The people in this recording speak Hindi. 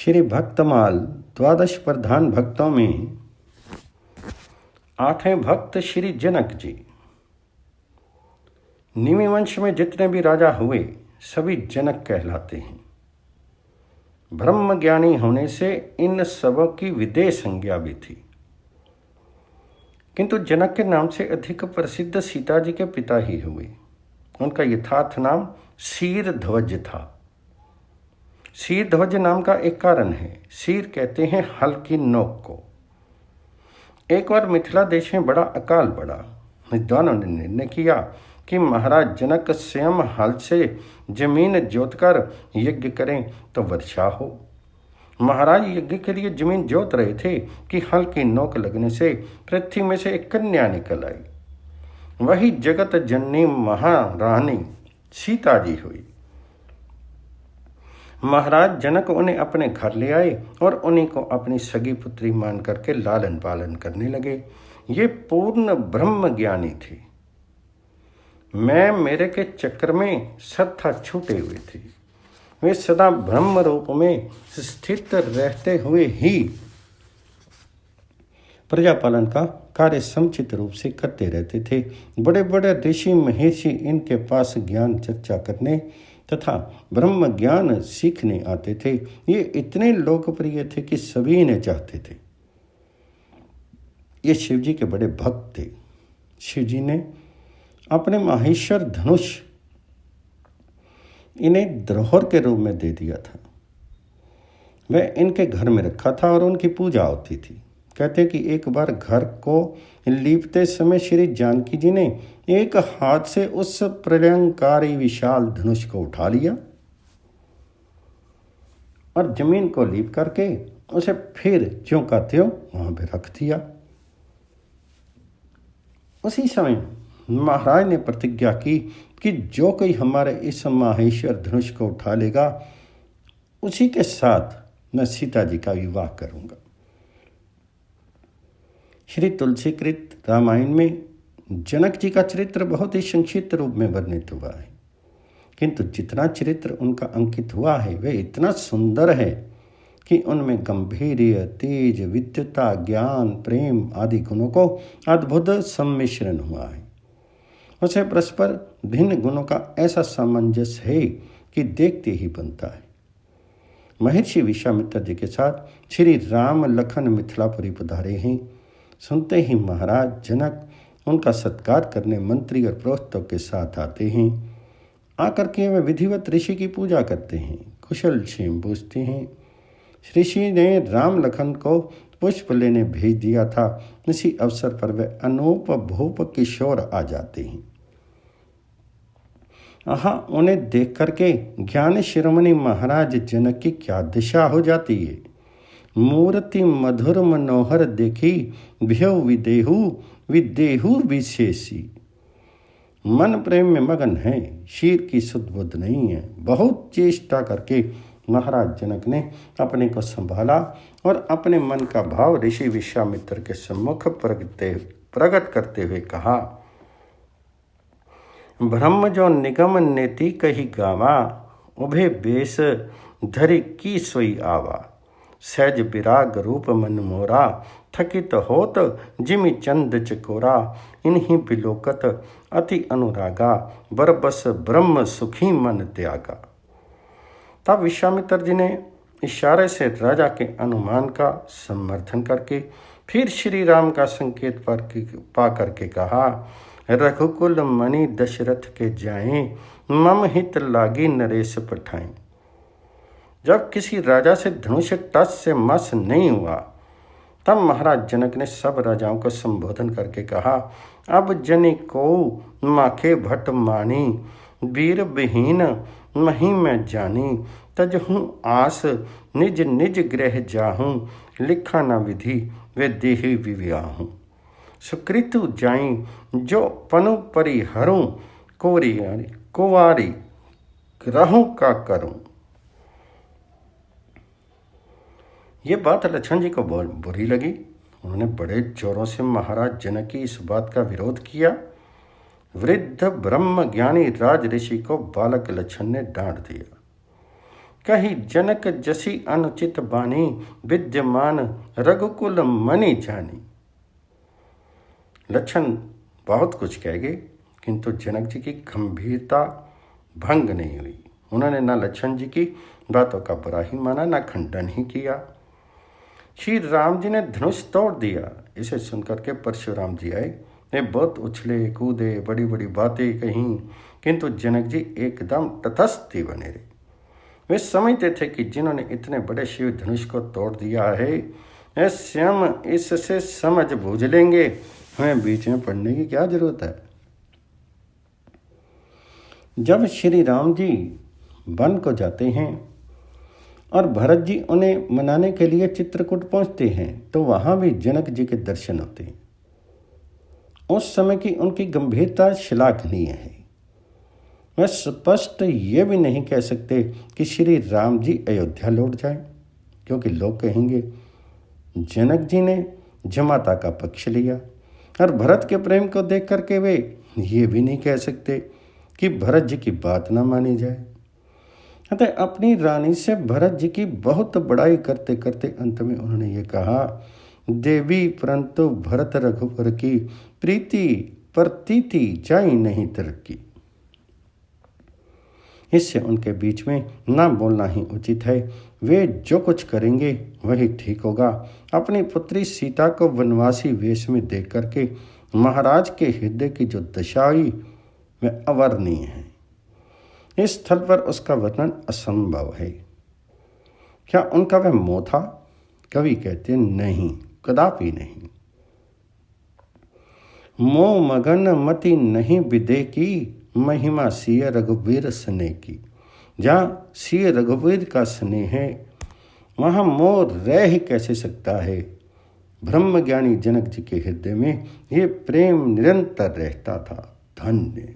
श्री भक्तमाल द्वादश प्रधान भक्तों में आठवें भक्त श्री जनक जी। निमि वंश में जितने भी राजा हुए सभी जनक कहलाते हैं। ब्रह्म ज्ञानी होने से इन सबों की विदेह संज्ञा भी थी, किंतु जनक के नाम से अधिक प्रसिद्ध सीता जी के पिता ही हुए। उनका यथार्थ नाम शीरध्वज था। शीरध्वज नाम का एक कारण है। शीर कहते हैं हल्की नोक को। एक बार मिथिला देश में बड़ा अकाल पड़ा। विद्वानों ने निर्णय किया कि महाराज जनक स्वयं हल से जमीन जोतकर यज्ञ करें तो वर्षा हो। महाराज यज्ञ के लिए जमीन जोत रहे थे कि हल की नोक लगने से पृथ्वी में से एक कन्या निकल आई। वही जगत जननी महारानी सीता जी हुई। महाराज जनक उन्हें अपने घर ले आए और उन्हीं को अपनी सगी पुत्री मान करके लालन पालन करने लगे। ये पूर्ण ब्रह्म ज्ञानी थे। मैं मेरे के चक्कर में सत्ता छूटे हुए थे। वे सदा ब्रह्म रूप में स्थित रहते हुए ही प्रजापालन का कार्य समुचित रूप से करते रहते थे। बड़े बड़े ऋषि महेशी इनके पास ज्ञान चर्चा करने तथा ब्रह्म ज्ञान सीखने आते थे। ये इतने लोकप्रिय थे कि सभी इन्हें चाहते थे। ये शिव जी के बड़े भक्त थे। शिव जी ने अपने माहेश्वर धनुष इन्हें धरोहर के रूप में दे दिया था। वह इनके घर में रखा था और उनकी पूजा होती थी। कहते हैं कि एक बार घर को लीपते समय श्री जानकी जी ने एक हाथ से उस प्रलयंकारी विशाल धनुष को उठा लिया और जमीन को लीप करके उसे फिर ज्यों का त्यों वहां पर रख दिया। उसी समय महाराज ने प्रतिज्ञा की कि जो कोई हमारे इस माहेश्वर धनुष को उठा लेगा उसी के साथ मैं सीता जी का विवाह करूंगा। श्री तुलसीकृत रामायण में जनक जी का चरित्र बहुत ही संक्षिप्त रूप में वर्णित हुआ है, किंतु जितना चरित्र उनका अंकित हुआ है वह इतना सुंदर है कि उनमें गंभीर्य, तेज, विद्युता, ज्ञान, प्रेम आदि गुणों को अद्भुत सम्मिश्रण हुआ है। उसे परस्पर भिन्न गुणों का ऐसा सामंजस्य है कि देखते ही बनता है। महर्षि विश्वामित्र जी के साथ श्री राम लखन मिथिलापुरी पधारे हैं। सुनते ही महाराज जनक उनका सत्कार करने मंत्री और प्रवक्तों के साथ आते हैं। आकर के वे विधिवत ऋषि की पूजा करते हैं, कुशल क्षेम पूछते हैं। ऋषि ने राम लखन को पुष्प लेने भेज दिया था। इसी अवसर पर वे अनूप भूप किशोर आ जाते हैं। उन्हें देख करके ज्ञान शिरोमणि महाराज जनक की क्या दिशा हो जाती है। मूर्ति मधुर मनोहर देखी भ्यो विदेहु विदेहु विशेषी। मन प्रेम में मगन है, शीर की सुध बुध नहीं है। बहुत चेष्टा करके महाराज जनक ने अपने को संभाला और अपने मन का भाव ऋषि विश्वामित्र के सम्मुख प्रकट करते हुए कहा, ब्रह्म जो निगम नेति कही गावा, उभे बेस धरि की सोई आवा। सहज विराग रूप मन मोरा, थकित होत जिमि चंद चकोरा। इन्हीं बिलोकत अति अनुरागा, बरबस ब्रह्म सुखी मन त्यागा। तब विश्वामित्र जी ने इशारे से राजा के अनुमान का समर्थन करके फिर श्री राम का संकेत पा करके कहा, रघुकुल मणि दशरथ के जाएं, मम हित लागी नरेश पठाएं। जब किसी राजा से धनुष टस से मस नहीं हुआ तब महाराज जनक ने सब राजाओं को संबोधन करके कहा, अब जनि को माखे भट मानी, वीर विहीन मही मैं जानी। तजहूँ आस निज निज ग्रह जाहूँ, लिखा न विधि वे देहि विव्याहूँ। सुकृतु जाई जो पनु परिहरूँ, कुवारी रहूँ का करूँ। ये बात लक्ष्मण जी को बहुत बुरी लगी। उन्होंने बड़े जोरों से महाराज जनक की इस बात का विरोध किया। वृद्ध ब्रह्म ज्ञानी राज ऋषि को बालक लक्ष्मण ने डांट दिया। कही जनक जसी अनुचित बानी, विद्यमान रघुकुल मनि जानी। लक्षण बहुत कुछ कह गए, किंतु जनक जी की गंभीरता भंग नहीं हुई। उन्होंने ना लक्ष्मण जी की बातों का बुरा ही माना, ना खंडन ही किया। श्री राम जी ने धनुष तोड़ दिया। इसे सुनकर के परशुराम जी आए। वे बहुत उछले कूदे, बड़ी बड़ी बातें कहीं, किंतु जनक जी एकदम तटस्थ ही बने रहे। वे समझते थे कि जिन्होंने इतने बड़े शिव धनुष को तोड़ दिया है, ऐसे हम इससे समझ बूझ लेंगे, हमें बीच में पढ़ने की क्या जरूरत है। जब श्री राम जी वन को जाते हैं और भरत जी उन्हें मनाने के लिए चित्रकूट पहुंचते हैं, तो वहां भी जनक जी के दर्शन होते हैं। उस समय की उनकी गंभीरता श्लाघनीय है। वह स्पष्ट ये भी नहीं कह सकते कि श्री राम जी अयोध्या लौट जाए, क्योंकि लोग कहेंगे जनक जी ने जमाता का पक्ष लिया। और भरत के प्रेम को देख करके वे ये भी नहीं कह सकते कि भरत जी की बात ना मानी जाए। अतः अपनी रानी से भरत जी की बहुत बड़ाई करते करते अंत में उन्होंने ये कहा, देवी परंतु भरत रघुवर की प्रीति प्रतीति जाई नहीं तरक्की। इससे उनके बीच में ना बोलना ही उचित है। वे जो कुछ करेंगे वही ठीक होगा। अपनी पुत्री सीता को वनवासी वेश में देख करके महाराज के हृदय की जो दशा हुई वह अवर्णनीय है। इस स्थल पर उसका वर्णन असंभव है। क्या उनका वह मोह था? कवि कहते नहीं, कदापि नहीं। मोह मगन मति नहीं विदे की, महिमा सिय रघुवीर स्नेह की। जहाँ सिय रघुवीर का स्नेह है वहाँ मोह रह ही कैसे सकता है। ब्रह्मज्ञानी जनक जी के हृदय में ये प्रेम निरंतर रहता था। धन्य।